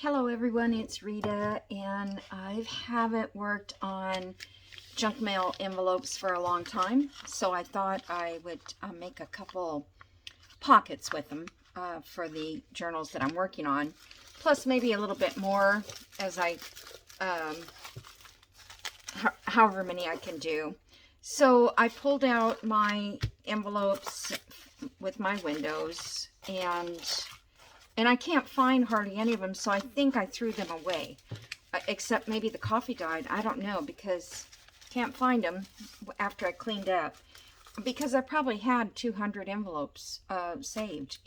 Hello everyone, it's Rita, and I haven't worked on junk mail envelopes for a long time, so I thought I would make a couple pockets with them for the journals that I'm working on, plus maybe a little bit more as I, however many I can do. So I pulled out my envelopes with my windows, and I can't find hardly any of them, so I think I threw them away. Except maybe the coffee died. I don't know, because can't find them after I cleaned up. Because I probably had 200 envelopes saved,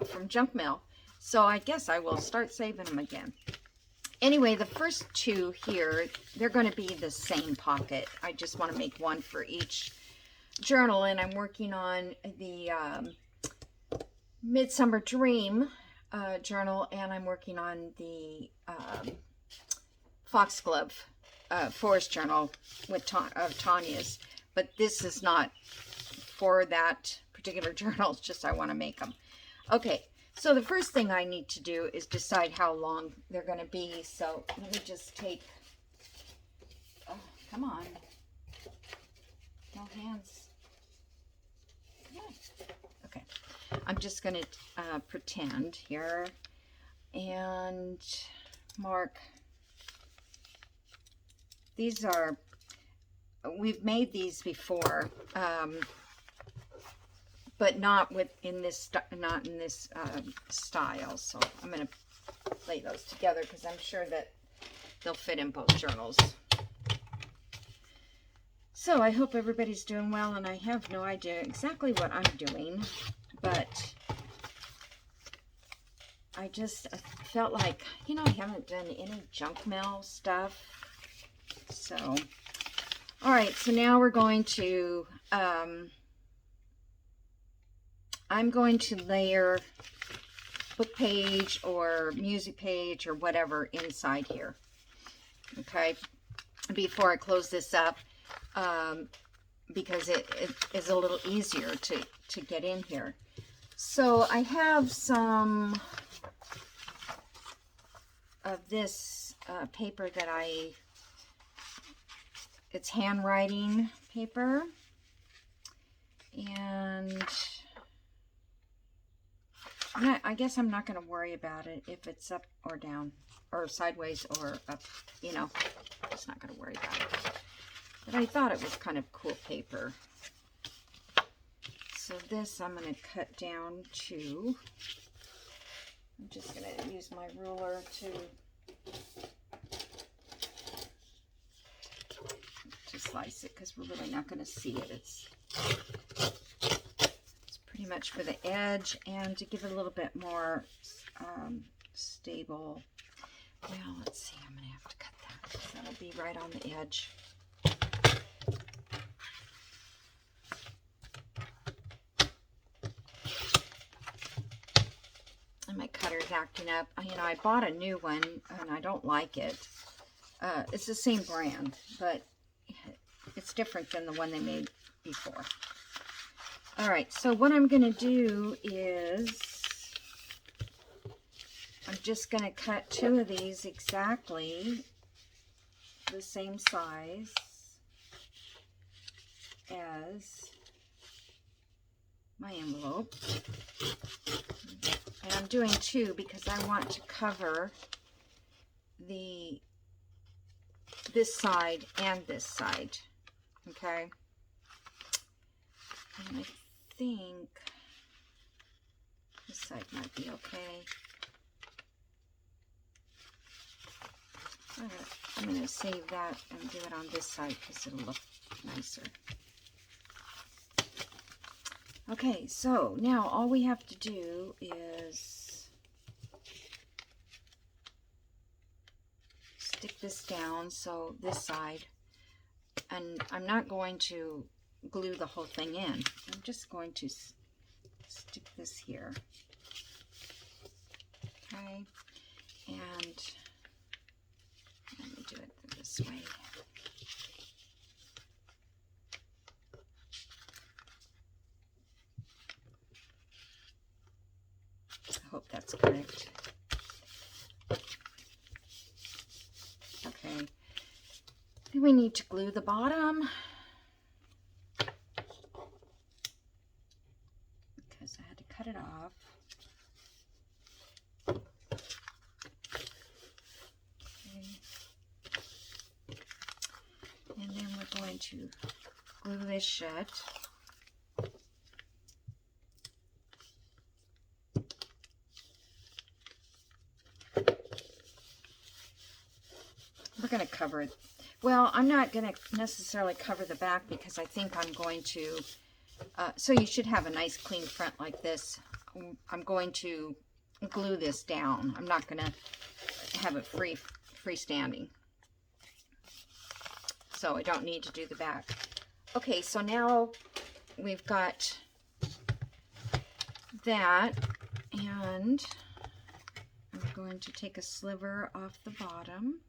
from junk mail. So I guess I will start saving them again. Anyway, the first two here, they're going to be the same pocket. I just want to make one for each journal, and I'm working on the Midsummer Dream journal, and I'm working on the Foxglove Forest journal of Tanya's, but this is not for that particular journal. It's just I want to make them. Okay, so the first thing I need to do is decide how long they're going to be. So let me just take, oh, come on, no hands. Okay, I'm just going to pretend here and mark. These are, we've made these before, but not in this style. So I'm going to lay those together because I'm sure that they'll fit in both journals. So I hope everybody's doing well, and I have no idea exactly what I'm doing, but I felt like, I haven't done any junk mail stuff. So, all right, so now we're going to, I'm going to layer book page or music page or whatever inside here, okay, before I close this up. Because it is a little easier to get in here. So I have some of this paper that it's handwriting paper, and I guess I'm not going to worry about it if it's up or down or sideways or up, just not going to worry about it. But I thought it was kind of cool paper. So this I'm going to cut down to, I'm just going to use my ruler to slice it, because we're really not going to see it. It's pretty much for the edge and to give it a little bit more stable. Well, let's see, I'm going to have to cut that because that'll be right on the edge. My cutter's acting up. I bought a new one and I don't like it. It's the same brand, but it's different than the one they made before. All right, so what I'm going to do is I'm just going to cut two of these exactly the same size as my envelope. And I'm doing two because I want to cover this side and this side, okay? And I think this side might be okay. I'm going to save that and do it on this side because it'll look nicer. Okay, so now all we have to do is stick this down, so this side, and I'm not going to glue the whole thing in. I'm just going to stick this here, okay, and let me do it this way. I hope that's correct. we need to glue the bottom because I had to cut it off. Okay. And then we're going to glue this shut. We're going to cover it. Well, I'm not going to necessarily cover the back because I think I'm going to, so you should have a nice clean front like this. I'm going to glue this down. I'm not going to have it freestanding. So I don't need to do the back. Okay, so now we've got that, and I'm going to take a sliver off the bottom.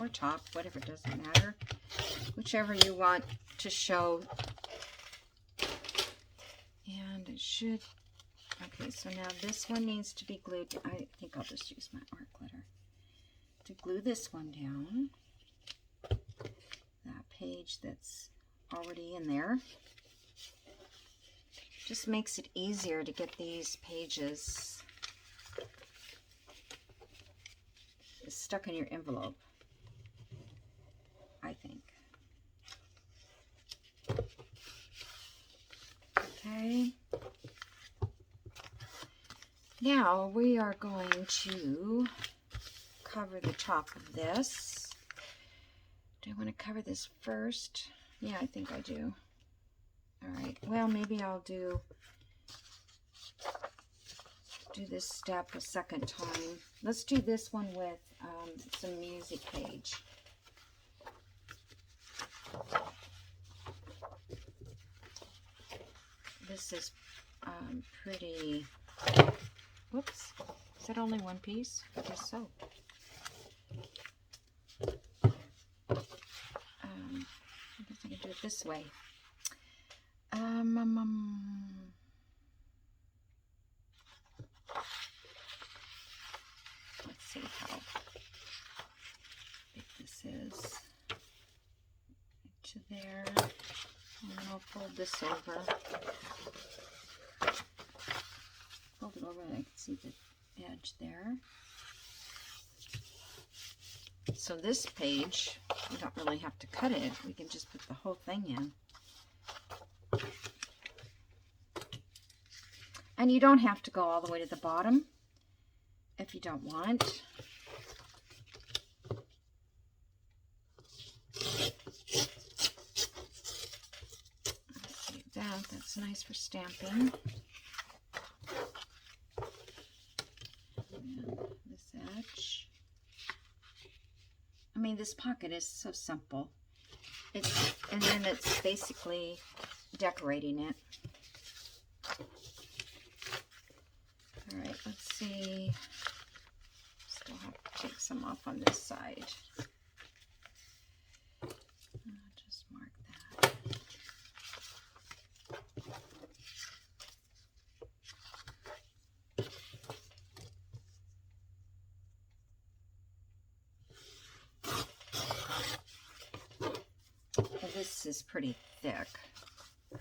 Or top, whatever, doesn't matter. Whichever you want to show. And it should, okay, so now this one needs to be glued. I think I'll just use my art glitter to glue this one down. That page that's already in there. Just makes it easier to get these pages stuck in your envelope, I think. Okay. Now we are going to cover the top of this. Do I want to cover this first? Yeah, I think I do. All right. Well, maybe I'll do this step a second time. Let's do this one with some music page. This is pretty, whoops, is that only one piece? I guess so. I guess I can do it this way. Let's see how big this is. To there. And I'll fold this over. Fold it over and I can see the edge there. So this page, we don't really have to cut it. We can just put the whole thing in. And you don't have to go all the way to the bottom if you don't want. That's nice for stamping. And this edge. I mean, this pocket is so simple. And then it's basically decorating it. All right, let's see. Still have to take some off on this side. I'll just mark that. Well, this is pretty thick. I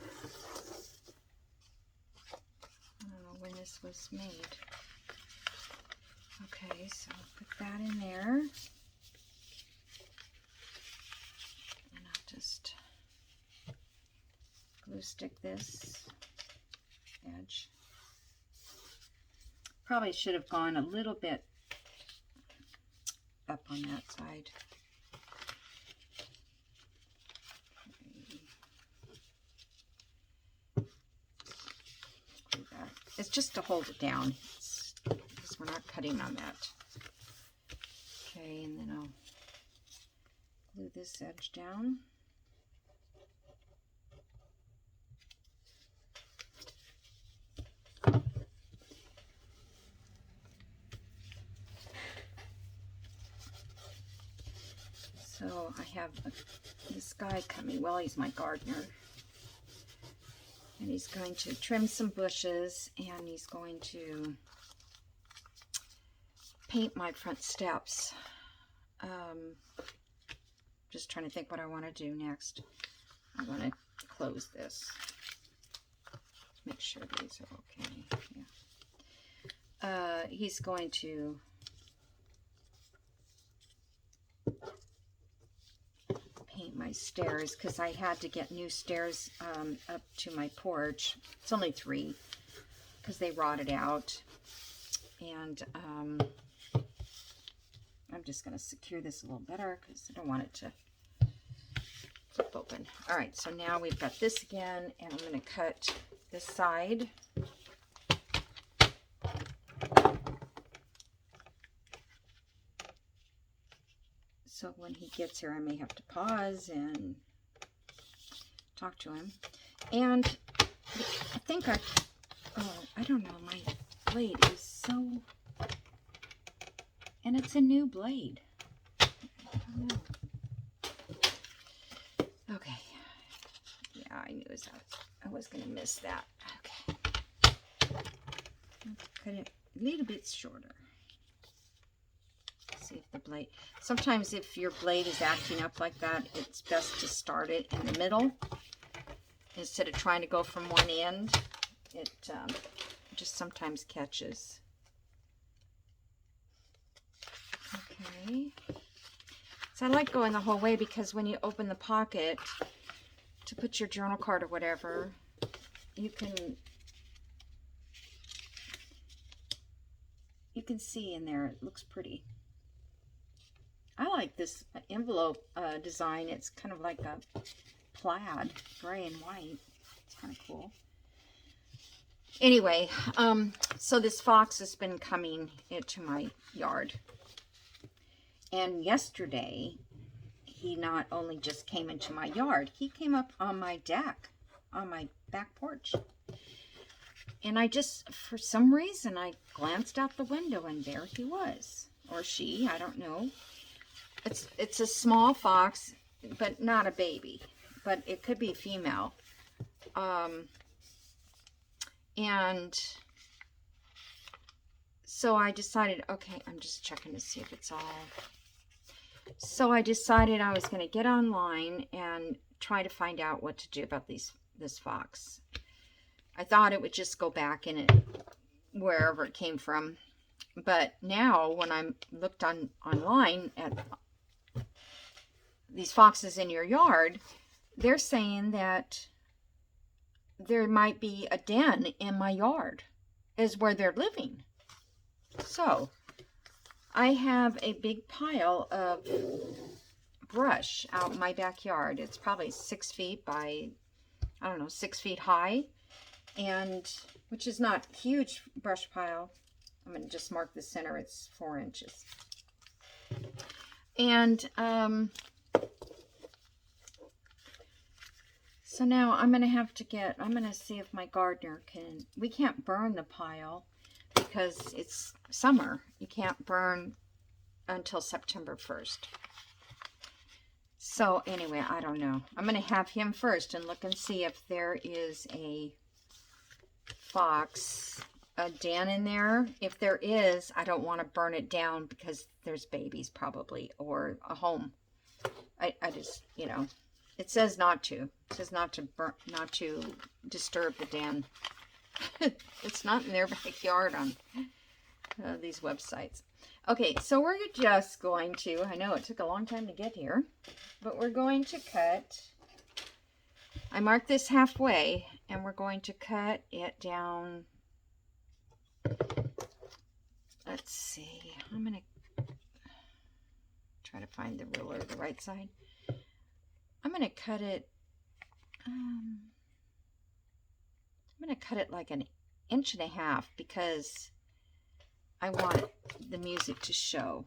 don't know when this was made. Okay, so I'll put that in there. And I'll just glue stick this edge. Probably should have gone a little bit up on that side. It's just to hold it down, because we're not cutting on that. Okay, and then I'll glue this edge down. So I have this guy coming. Well, he's my gardener. And he's going to trim some bushes, and he's going to paint my front steps. just trying to think what I want to do next. I want to close this. Make sure these are okay. Yeah. He's going to paint my stairs because I had to get new stairs up to my porch. It's only 3 because they rotted out. And I'm just going to secure this a little better because I don't want it to flip open. All right, so now we've got this again, and I'm going to cut this side. So when he gets here, I may have to pause and talk to him. And I think I don't know, my blade is so, and it's a new blade. I don't know. Okay. Yeah, I knew I was going to miss that. Okay. Cut it a little bit shorter. See if the blade, sometimes if your blade is acting up like that, it's best to start it in the middle instead of trying to go from one end. It just sometimes catches. Okay. So I like going the whole way because when you open the pocket to put your journal card or whatever, you can see in there. It looks pretty. I like this envelope design. It's kind of like a plaid, gray and white. It's kind of cool. Anyway, so this fox has been coming into my yard. And yesterday, he not only just came into my yard, he came up on my deck, on my back porch. And I just, for some reason, I glanced out the window and there he was. Or she, I don't know. It's a small fox, but not a baby. But it could be female. And so I decided, okay, I'm just checking to see if it's all. So I decided I was going to get online and try to find out what to do about this fox. I thought it would just go back in it wherever it came from. But now when I looked online at these foxes in your yard, they're saying that there might be a den in my yard is where they're living. So I have a big pile of brush out in my backyard. It's probably 6 feet by, I don't know, 6 feet high, and which is not a huge brush pile. I'm going to just mark the center. It's 4 inches. And so now I'm going to see if my gardener we can't burn the pile because it's summer. You can't burn until September 1st. So anyway, I don't know. I'm going to have him first and look and see if there is a fox, a den in there. If there is, I don't want to burn it down because there's babies probably, or a home. I just, you know, it says not to. It says not to disturb the den. It's not in their backyard on these websites. Okay, so we're just going to, I know it took a long time to get here, but we're going to cut, I marked this halfway, and we're going to cut it down. Let's see, I'm going to try to find the ruler, the right side. I'm going to cut it, I'm going to cut it like 1.5 inches because I want the music to show.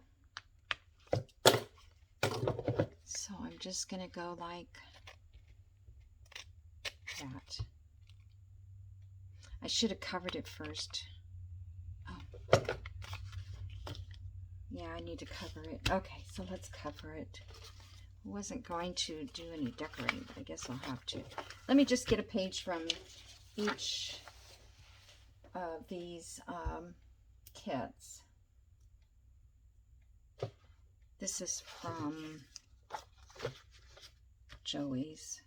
So I'm just going to go like that. I should have covered it first. Oh. Yeah, I need to cover it. Okay, so let's cover it. I wasn't going to do any decorating, but I guess I'll have to. Let me just get a page from each of these kits. This is from Joey's.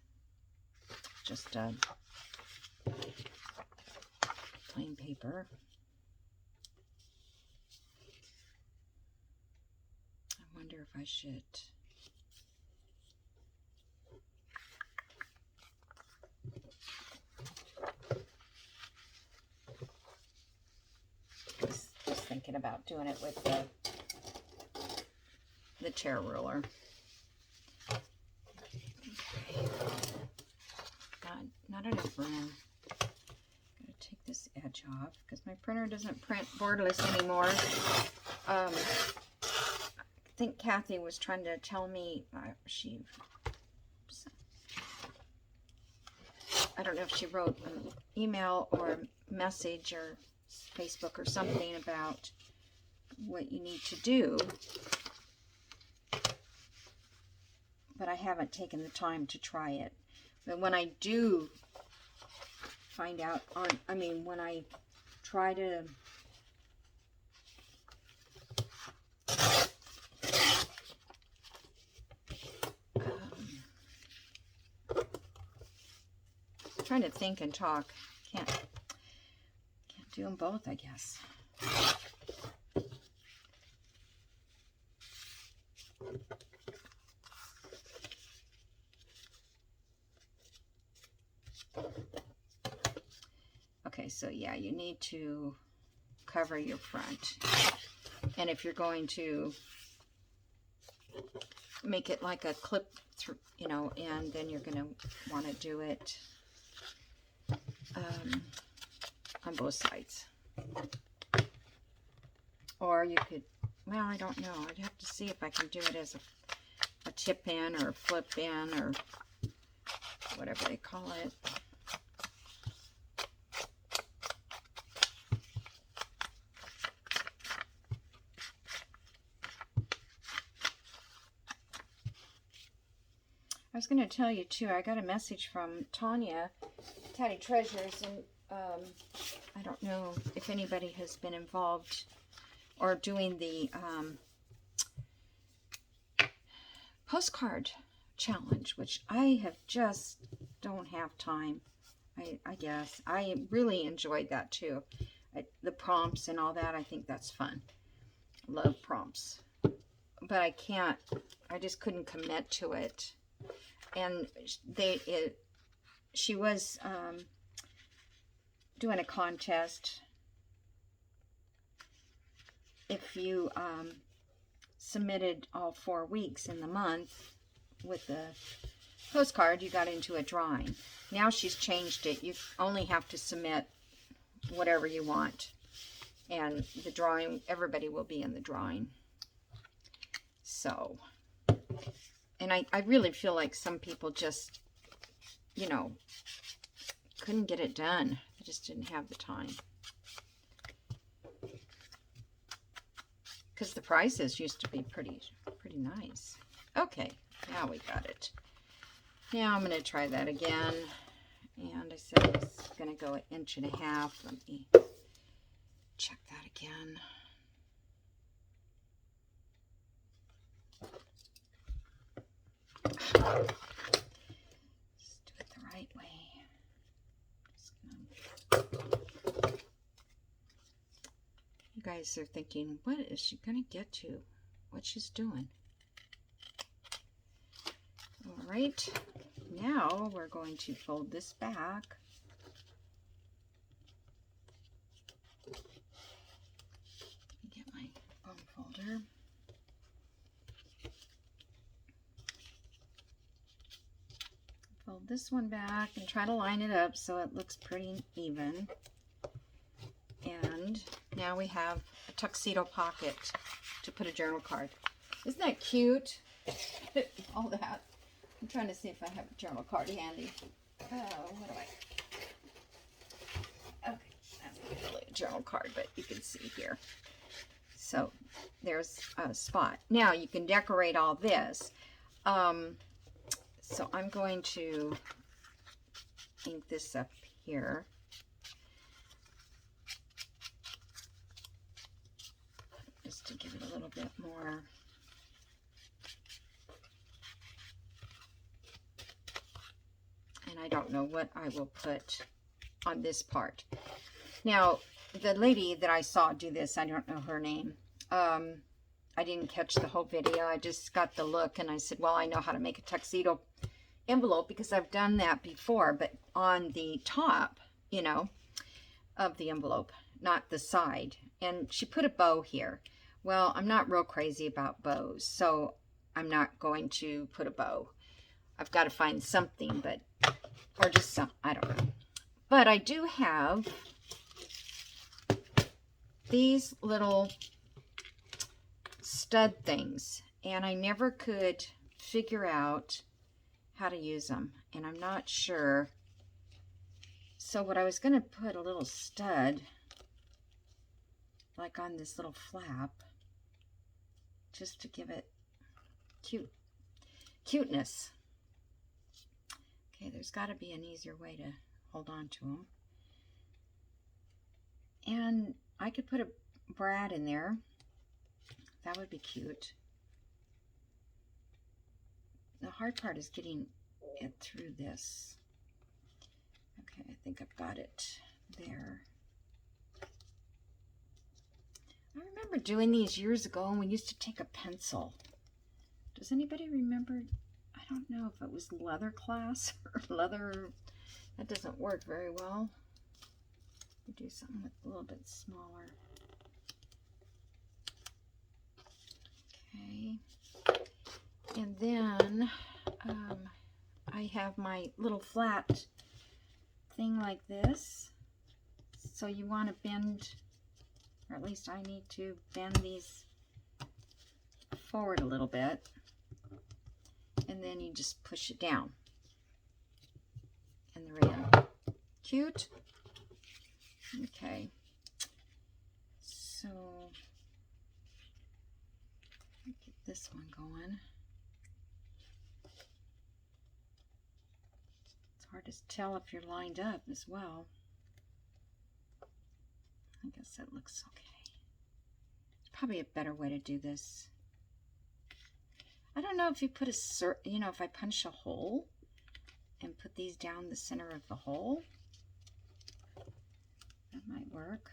Just plain paper. I wonder if I should. I was just thinking about doing it with the chair ruler. Not enough room. Gotta take this edge off because my printer doesn't print borderless anymore. I think Kathy was trying to tell me I don't know if she wrote an email or a message or Facebook or something about what you need to do, but I haven't taken the time to try it. But when I do find out when I try to trying to think and talk. Can't do them both, I guess. Okay, so yeah, you need to cover your front. And if you're going to make it like a clip through, and then you're going to want to do it on both sides. Or you could, well, I don't know. I'd have to see if I can do it as a tip in or a flip in or whatever they call it. I was going to tell you too, I got a message from Tanya, Tiny Treasures, and I don't know if anybody has been involved or doing the postcard challenge, which I have just don't have time. I guess I really enjoyed that too. The prompts and all that, I think that's fun. Love prompts, but I just couldn't commit to it. And she was doing a contest. If you submitted all 4 weeks in the month with the postcard, you got into a drawing. Now she's changed it. You only have to submit whatever you want. And the drawing, everybody will be in the drawing. So, and I really feel like some people just, couldn't get it done. They just didn't have the time. Because the prices used to be pretty nice. Okay, now we got it. Now I'm going to try that again. And I said I was going to go 1.5 inches. Let me check that again. Just do it the right way. You guys are thinking, what is she going to get to? What she's doing? All right. Now we're going to fold this back. Get my bone folder. Fold this one back and try to line it up so it looks pretty even. And now we have a tuxedo pocket to put a journal card. Isn't that cute? All that. I'm trying to see if I have a journal card handy. Oh, what do I? Okay, that's not really a journal card, but you can see here. So there's a spot. Now you can decorate all this. So I'm going to ink this up here. Just to give it a little bit more don't know what I will put on this part. Now, the lady that I saw do this, I don't know her name. I didn't catch the whole video. I just got the look, and I said, well, I know how to make a tuxedo envelope because I've done that before, but on the top, you know, of the envelope, not the side. And she put a bow here. Well, I'm not real crazy about bows, so I'm not going to put a bow. I've got to find something, but, or just some, I don't know. But I do have these little stud things, and I never could figure out how to use them, and I'm not sure. So what I was going to put a little stud like on this little flap just to give it cuteness. Okay, there's got to be an easier way to hold on to them. And I could put a brad in there. That would be cute. The hard part is getting it through this. Okay, I think I've got it there. I remember doing these years ago, and we used to take a pencil. Does anybody remember? I don't know if it was leather class or leather. That doesn't work very well. We do something with a little bit smaller. Okay. And then I have my little flat thing like this. So you want to bend, or at least I need to bend these forward a little bit. And then you just push it down. And they're in. Cute? Okay. So, get this one going. It's hard to tell if you're lined up as well. I guess that looks okay. There's probably a better way to do this. I don't know if you put if I punch a hole and put these down the center of the hole, that might work.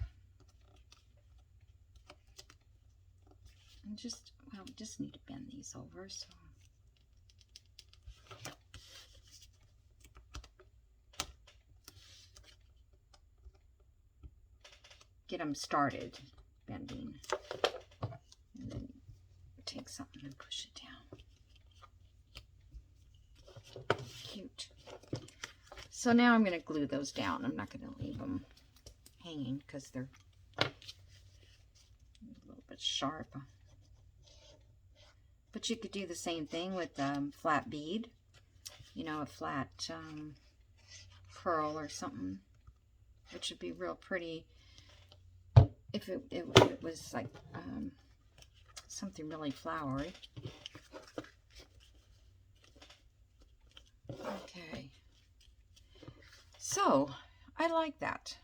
And just, well, we just need to bend these over, so. Get them started bending. And then take something and push it down. Cute. So now I'm going to glue those down. I'm not going to leave them hanging because they're a little bit sharp. But you could do the same thing with flat bead. You know, a flat pearl or something, which would be real pretty if it was like something really flowery. Okay, so I like that.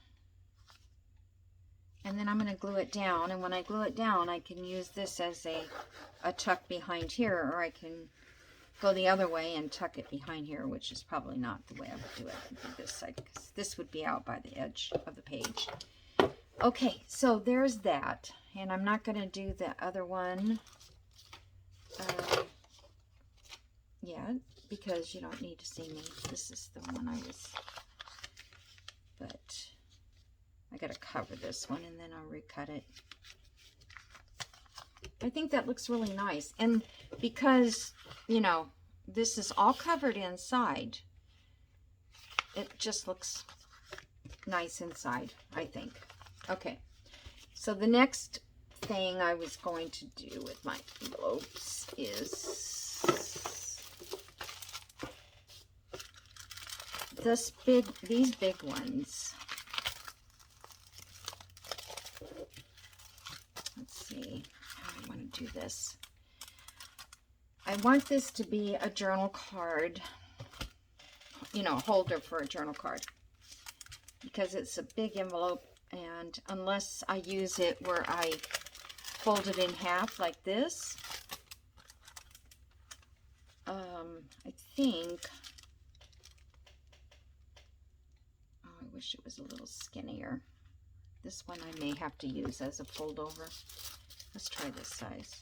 And then I'm going to glue it down, and when I glue it down, I can use this as a tuck behind here, or I can go the other way and tuck it behind here, which is probably not the way I would do it. I do this side, because this would be out by the edge of the page. Okay, so there's that, and I'm not going to do the other one yet, because you don't need to see me. This is the one I was, but I got to cover this one, and then I'll recut it. I think that looks really nice, and because, you know, this is all covered inside, it just looks nice inside, I think. Okay, so the next thing I was going to do with my envelopes is these big ones. Let's see how I want to do this. I want this to be a journal card, you know, a holder for a journal card, because it's a big envelope, and unless I use it where I fold it in half like this, I think wish it was a little skinnier. This one I may have to use as a fold over. Let's try this size.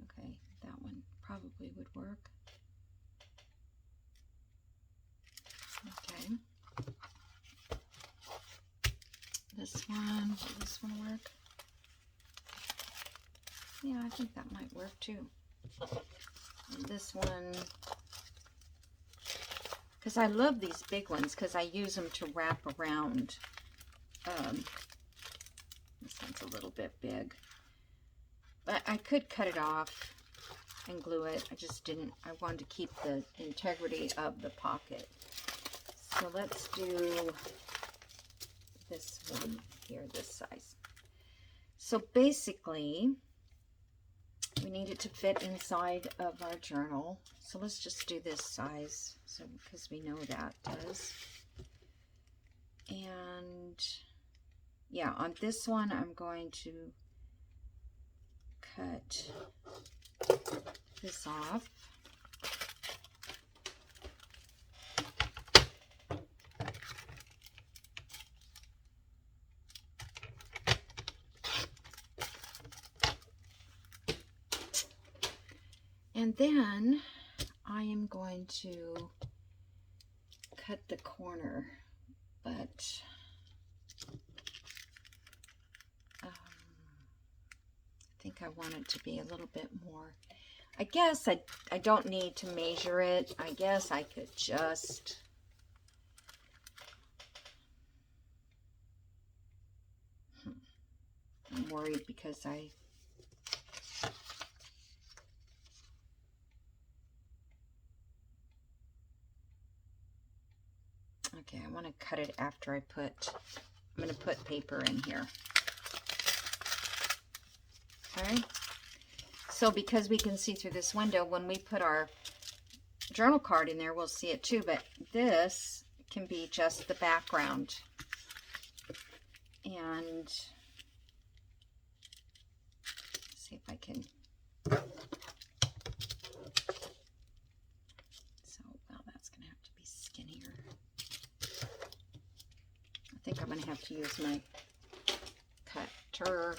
Okay, that one probably would work. Okay. This one, will this one work? Yeah, I think that might work too. And this one, because I love these big ones because I use them to wrap around. This one's a little bit big. But I could cut it off and glue it. I just didn't. I wanted to keep the integrity of the pocket. So let's do this one here, this size. So basically, we need it to fit inside of our journal. So let's just do this size, so because we know that does. And yeah, on this one, I'm going to cut this off. And then I am going to cut the corner, but I think I want it to be a little bit more. I guess I don't need to measure it. I guess I could just I'm worried because okay, I want to cut it after I'm going to put paper in here. Okay. So because we can see through this window, when we put our journal card in there, we'll see it too, but this can be just the background. And see if I can. So, well, that's going to have to be skinnier. I think I'm going to have to use my cutter.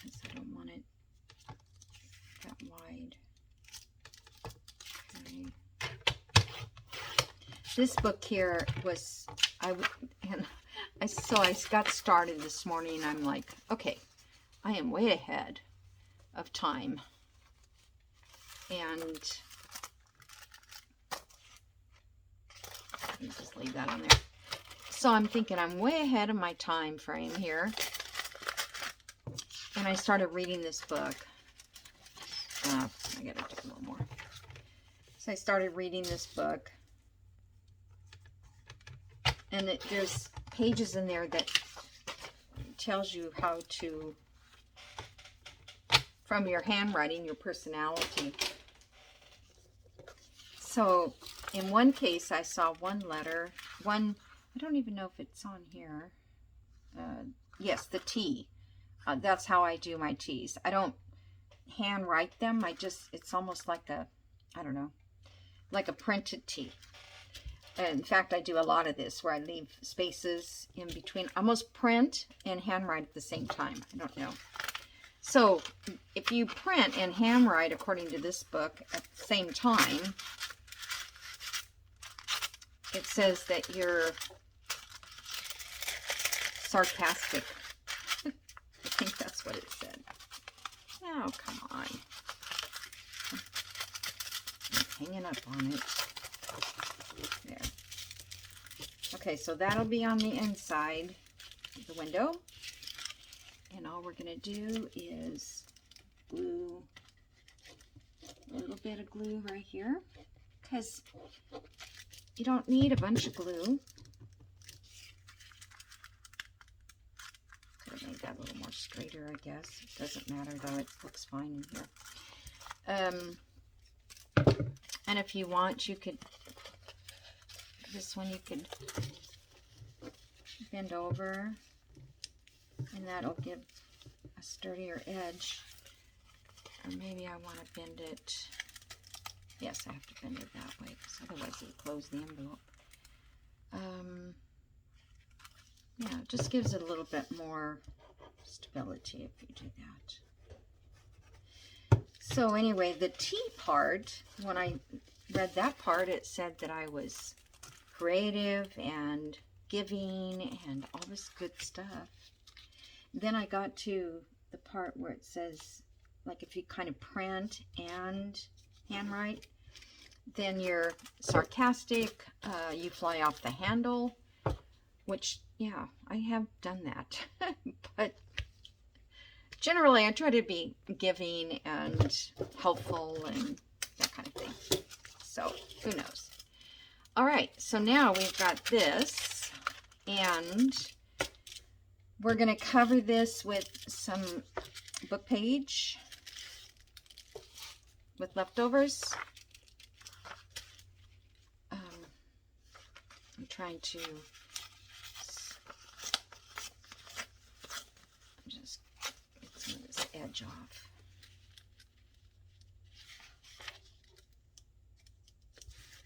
Since I don't want it that wide. Okay. This book here was, so I got started this morning and I'm like, okay, I am way ahead of time. And let me just leave that on there. So I'm thinking I'm way ahead of my time frame here. And I started reading this book. I gotta do a little more. So I started reading this book. And there's pages in there that tells you how to, from your handwriting, your personality. So in one case, I saw one letter, I don't even know if it's on here. Yes, the T. That's how I do my T's. I don't handwrite them. It's almost like I don't know, like a printed T. In fact, I do a lot of this where I leave spaces in between. I almost print and handwrite at the same time. I don't know. So if you print and handwrite according to this book at the same time, it says that you're sarcastic. I think that's what it said. Oh, come on. I'm hanging up on it. There. Okay, so that'll be on the inside of the window. And all we're going to do is glue a little bit of glue right here, because you don't need a bunch of glue. Could have made that a little more straighter, I guess. It doesn't matter though, it looks fine in here. And if you want, you could, this one you could bend over, and that'll give a sturdier edge. Or maybe I want to bend it Yes, I have to bend it that way because otherwise it'll close the envelope. Yeah, it just gives it a little bit more stability if you do that. So anyway, the T part, when I read that part, it said that I was creative and giving and all this good stuff. Then I got to the part where it says, like, if you kind of print and handwrite, then you're sarcastic, you fly off the handle, which, yeah, I have done that. But generally, I try to be giving and helpful and that kind of thing. So, who knows? All right, so now we've got this, and we're going to cover this with some book page with leftovers. I'm trying to just get some of this edge off.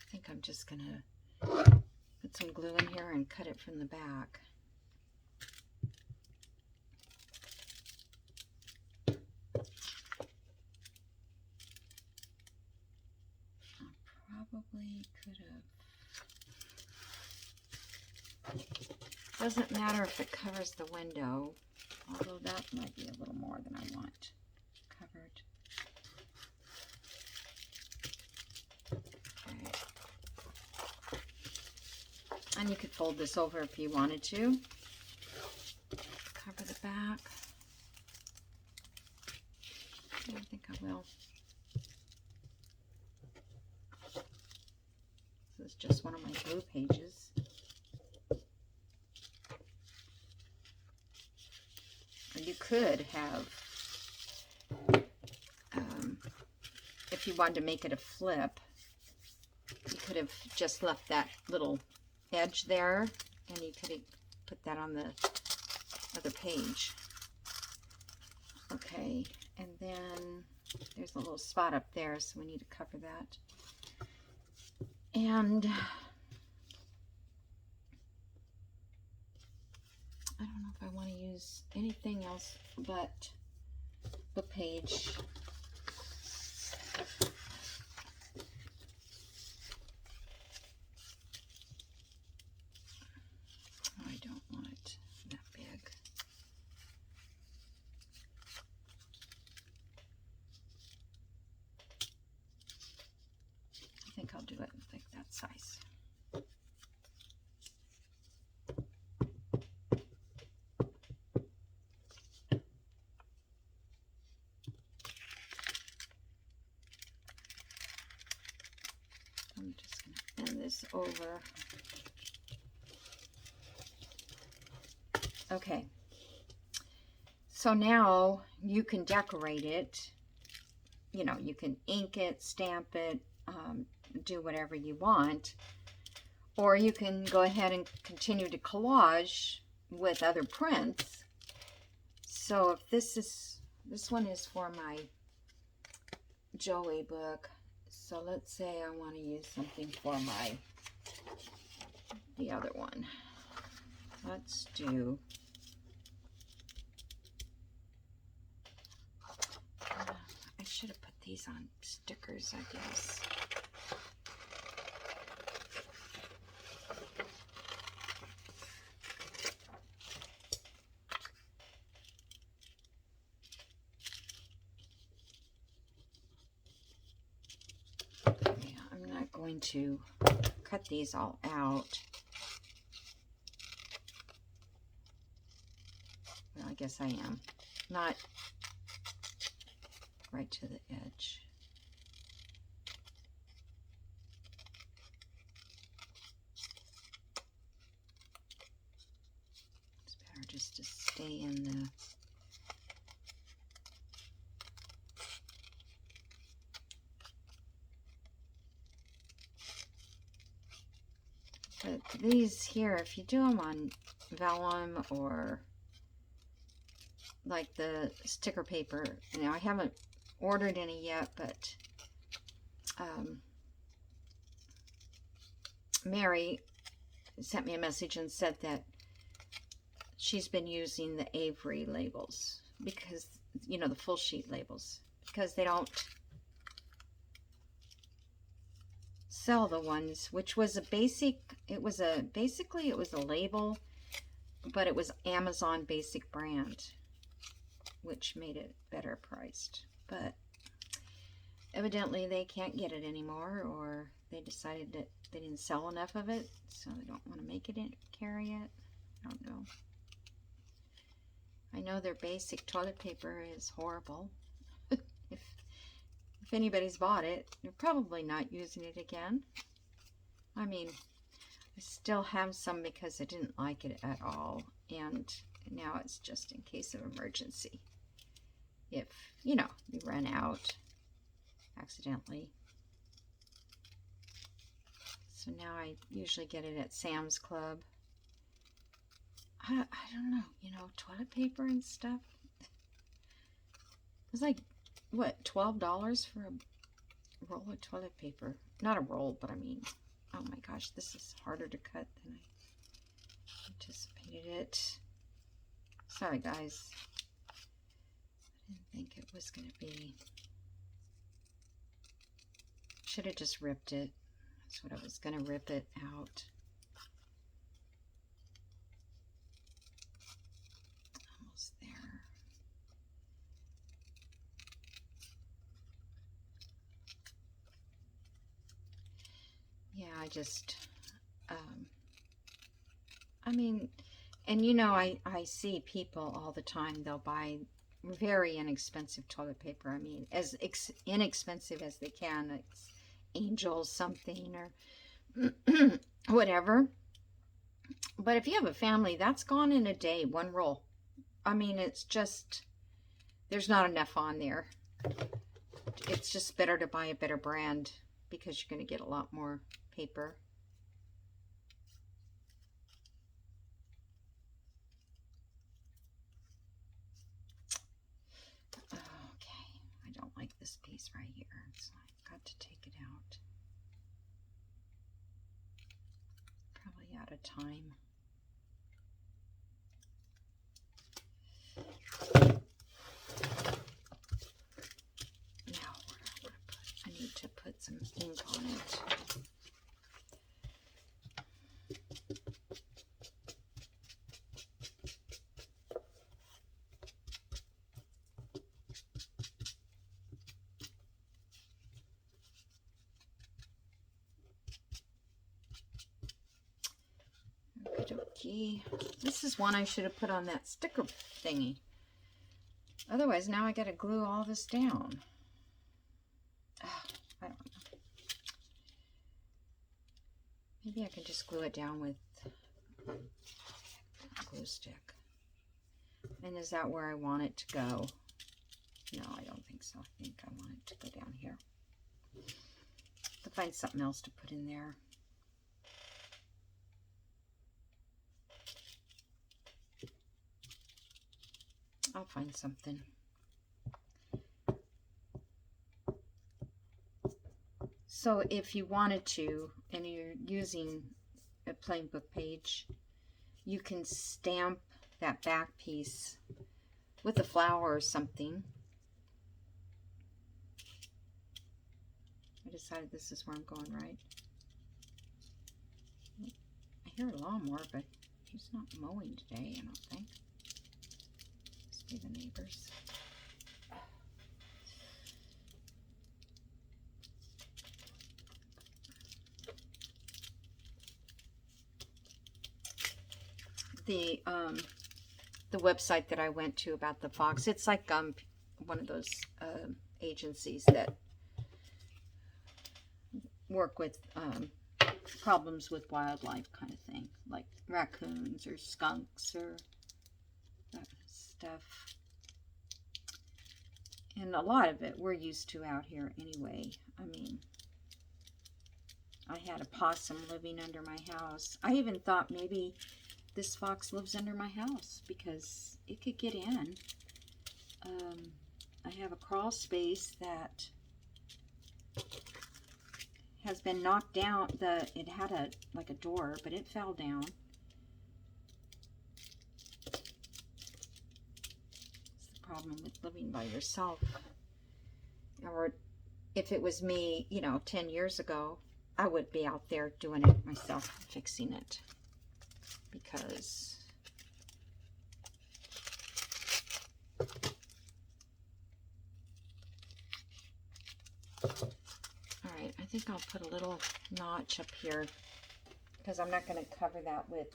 I think I'm just going to put some glue in here and cut it from the back. I probably could have. Doesn't matter if it covers the window, although that might be a little more than I want covered. Okay. And you could fold this over if you wanted to. Cover the back. I think I will. This is just one of my glue pages. You could have, if you wanted to make it a flip, you could have just left that little edge there, and you could have put that on the other page. Okay, and then there's a little spot up there, so we need to cover that. And I don't know if I want to use anything else but the page. I don't want it that big. I think I'll do it like that size. I'm just going to bend this over. Okay. So now you can decorate it. You know, you can ink it, stamp it, do whatever you want. Or you can go ahead and continue to collage with other prints. So if this one is for my Joey book. So let's say I want to use something for the other one. Let's do I should have put these on stickers, I guess. Okay, I'm not going to cut these all out. Well, I guess I am. Not right to the edge. It's better just to stay in the but these here, if you do them on vellum or like the sticker paper, you know, I haven't ordered any yet, but Mary sent me a message and said that she's been using the Avery labels because, you know, the full sheet labels, because they don't sell the ones, which was a basic, basically it was a label, but it was Amazon basic brand, which made it better priced. But evidently they can't get it anymore, or they decided that they didn't sell enough of it, so they don't want to make it and carry it. I don't know. I know their basic toilet paper is horrible. If anybody's bought it, they're probably not using it again. I mean, I still have some because I didn't like it at all, and now it's just in case of emergency. If, you know, you run out accidentally. So now I usually get it at Sam's Club. I don't know, you know, toilet paper and stuff. It's like, what, $12 for a roll of toilet paper? Not a roll, but I mean, oh my gosh, this is harder to cut than I anticipated it. Sorry, guys. I didn't think it was going to be. Should have just ripped it. That's what I was going to rip it out. Almost there. Yeah, I just, I mean, and you know, I see people all the time, they'll buy very inexpensive toilet paper. I mean, as inexpensive as they can. It's Angel something or whatever. But if you have a family, that's gone in a day, one roll. I mean, it's just, there's not enough on there. It's just better to buy a better brand because you're going to get a lot more paper. Okay, I don't like this piece right here, so I've got to take it out. Probably out of time. Now, what I need to put some ink on it. Okey-dokey. This is one I should have put on that sticker thingy. Otherwise, now I got to glue all this down. I don't know. Maybe I can just glue it down with a glue stick. And is that where I want it to go? No, I don't think so. I think I want it to go down here. To find something else to put in there. I'll find something. So if you wanted to, and you're using a plain book page, you can stamp that back piece with a flower or something. I decided this is where I'm going, right? I hear a lawnmower, but he's not mowing today, I don't think. Must be the neighbors. The website that I went to about the fox, it's like one of those agencies that work with problems with wildlife kind of thing, like raccoons or skunks or that stuff. And a lot of it we're used to out here anyway. I mean, I had a possum living under my house. I even thought maybe this fox lives under my house because it could get in. I have a crawl space that has been knocked down. It had like a door, but it fell down. It's the problem with living by yourself. Or if it was me, 10 years ago, I would be out there doing it myself, fixing it. Because all right, I think I'll put a little notch up here because I'm not going to cover that with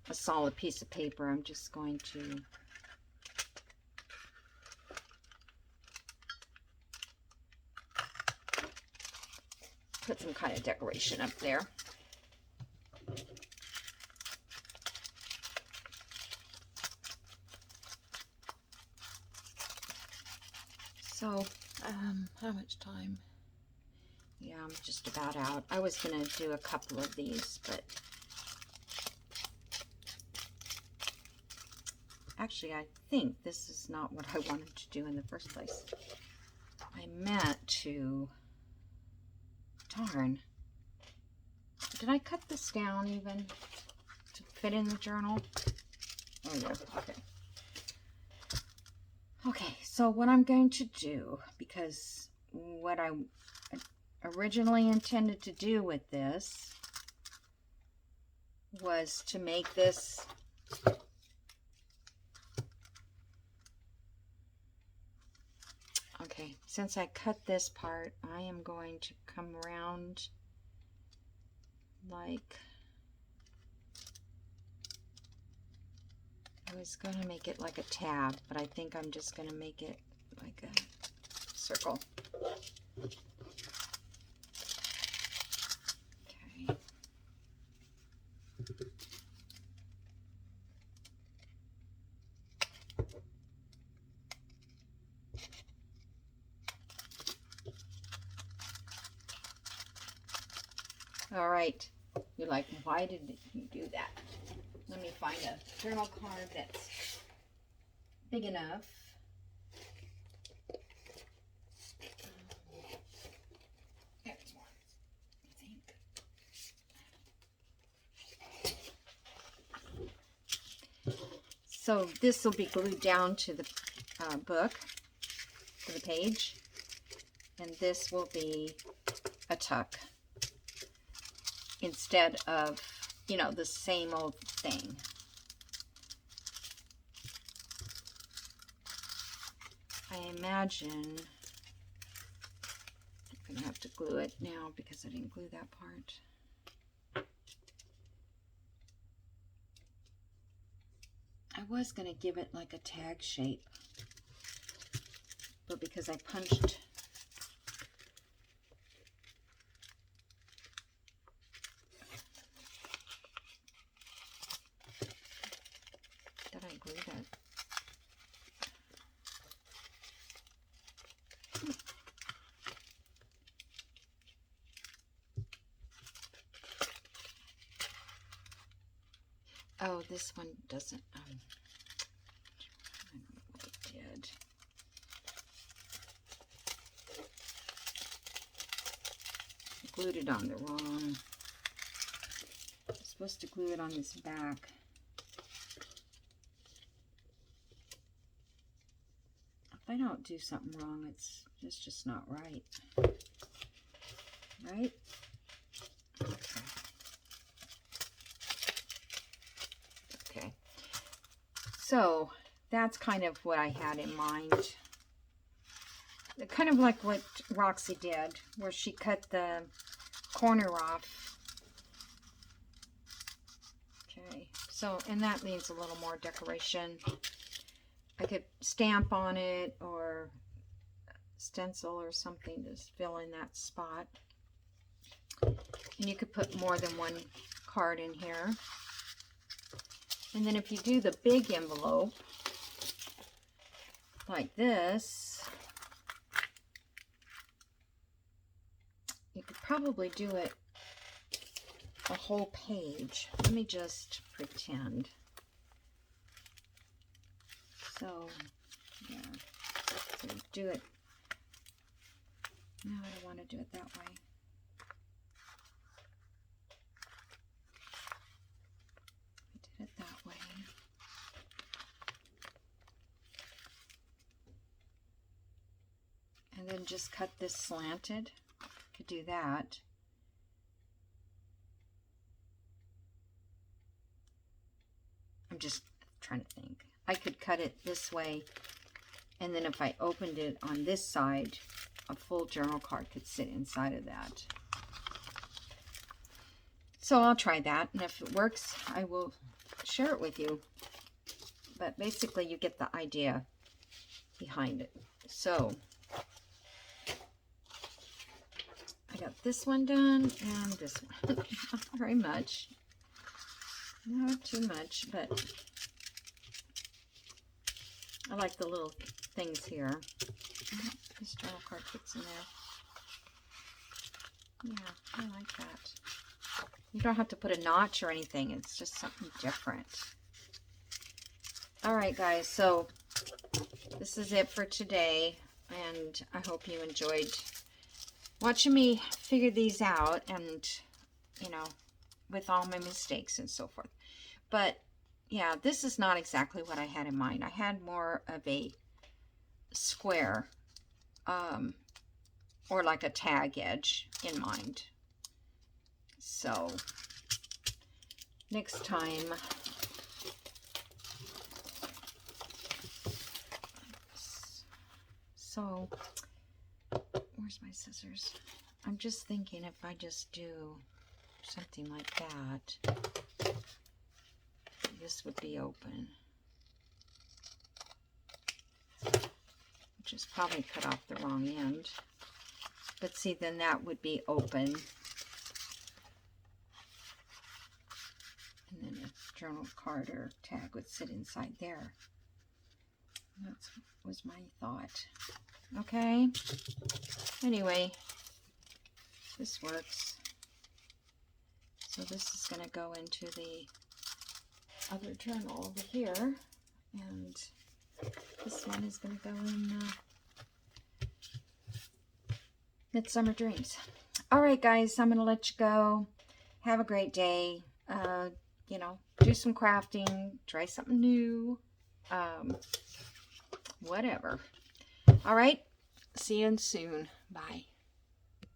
a solid piece of paper. I'm just going to put some kind of decoration up there. So, how much time? Yeah, I'm just about out. I was going to do a couple of these, but actually, I think this is not what I wanted to do in the first place. I meant to, darn, did I cut this down even to fit in the journal? Oh yeah, okay. Okay, so what I'm going to do, because what I originally intended to do with this was to make this okay, since I cut this part, I am going to come around like I was going to make it like a tab, but I think I'm just going to make it like a circle. Okay. All right. You're like, why did you do that? Let me find a journal card that's big enough. There's one, I think. So this will be glued down to the book, to the page, and this will be a tuck instead of, the same old thing. I imagine I'm going to have to glue it now because I didn't glue that part. I was going to give it like a tag shape, but because I punched did I glue that? Oh, this one doesn't, I don't know what it did. I glued it on the wrong, I'm supposed to glue it on this back. If I don't do something wrong, it's just not right. Right? Okay. Okay. So that's kind of what I had in mind. Kind of like what Roxy did, where she cut the corner off. Okay. So, and that needs a little more decoration. I could stamp on it or stencil or something to fill in that spot. And you could put more than one card in here. And then if you do the big envelope like this, you could probably do it a whole page. Let me just pretend. So, yeah, so do it. No, I don't want to do it that way. then just cut this slanted. Could do that. I'm just trying to think. I could cut it this way, and then if I opened it on this side, a full journal card could sit inside of that. So I'll try that, and if it works, I will share it with you. But basically, you get the idea behind it. So I got this one done and this one. Not very much. Not too much, but I like the little things here. This journal card fits in there. Yeah, I like that. You don't have to put a notch or anything. It's just something different. All right, guys. So this is it for today. And I hope you enjoyed watching me figure these out and, you know, with all my mistakes and so forth. But yeah, this is not exactly what I had in mind. I had more of a square or like a tag edge in mind. So next time, so where's my scissors? I'm just thinking if I just do something like that, this would be open. Just probably cut off the wrong end. But see, then that would be open. And then a journal card or tag would sit inside there. That was my thought. Okay. Anyway, this works. So this is going to go into the other journal over here. And this one is going to go in Midsummer Dreams. All right, guys, I'm going to let you go. Have a great day. You know, do some crafting, try something new, whatever. All right, see you soon. Bye.